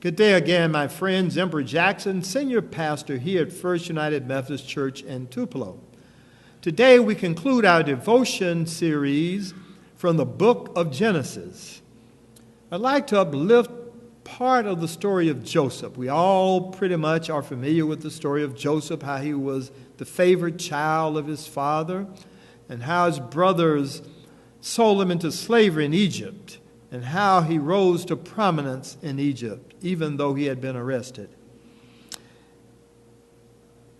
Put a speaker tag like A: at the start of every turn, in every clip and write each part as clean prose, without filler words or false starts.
A: Good day again, my friends. Embra Jackson, Senior Pastor here at First United Methodist Church in Tupelo. Today we conclude our devotion series from the book of Genesis. I'd like to uplift part of the story of Joseph. We all pretty much are familiar with the story of Joseph, how he was the favorite child of his father, and how his brothers sold him into slavery in Egypt, and how he rose to prominence in Egypt, even though he had been arrested. I'd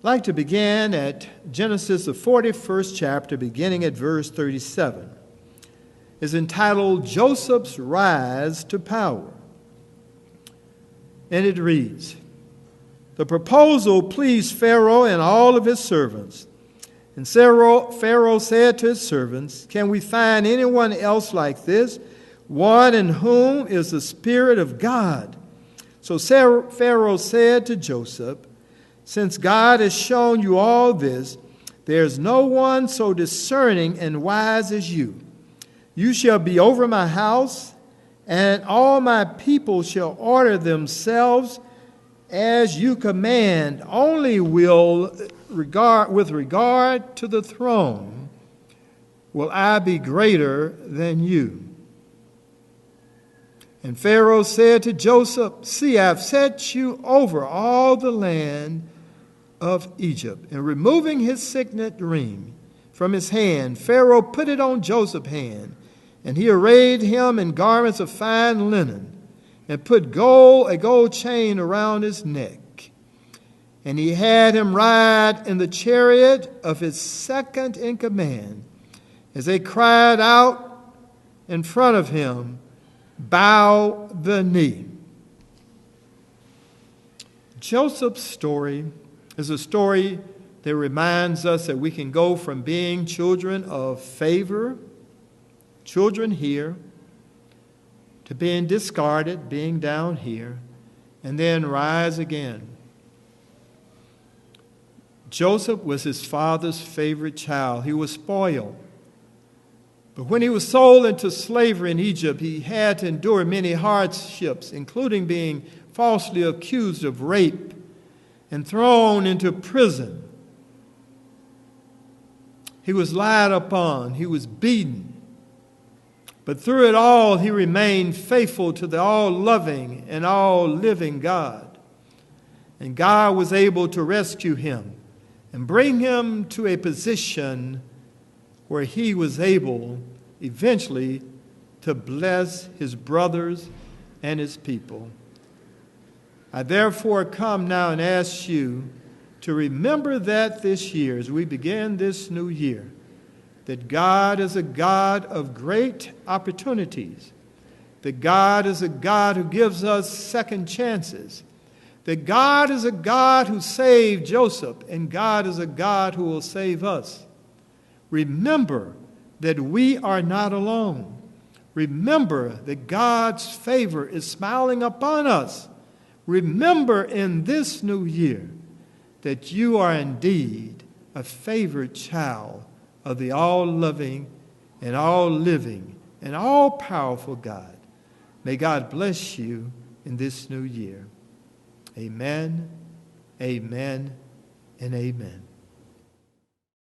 A: like to begin at Genesis, the 41st chapter, beginning at verse 37. It's entitled, Joseph's Rise to Power. And it reads, The proposal pleased Pharaoh and all of his servants. And Pharaoh said to his servants, Can we find anyone else like this, one in whom is the Spirit of God? So Pharaoh said to Joseph, Since God has shown you all this, there is no one so discerning and wise as you. You shall be over my house, and all my people shall order themselves as you command. Only with regard to the throne will I be greater than you. And Pharaoh said to Joseph, See, I have set you over all the land of Egypt. And removing his signet ring from his hand, Pharaoh put it on Joseph's hand, and he arrayed him in garments of fine linen, and put a gold chain around his neck. And he had him ride in the chariot of his second in command, as they cried out in front of him, Bow the knee. Joseph's story is a story that reminds us that we can go from being children of favor, children here, to being discarded, being down here, and then rise again. Joseph was his father's favorite child. He was spoiled. But when he was sold into slavery in Egypt, he had to endure many hardships, including being falsely accused of rape and thrown into prison. He was lied upon. He was beaten. But through it all, he remained faithful to the all-loving and all-living God. And God was able to rescue him and bring him to a position where he was able eventually to bless his brothers and his people. I therefore come now and ask you to remember that this year, as we begin this new year, that God is a God of great opportunities, that God is a God who gives us second chances, that God is a God who saved Joseph, and God is a God who will save us. Remember that we are not alone. Remember that God's favor is smiling upon us. Remember in this new year that you are indeed a favored child of the all-loving and all-living and all-powerful God. May God bless you in this new year. Amen, amen, and amen.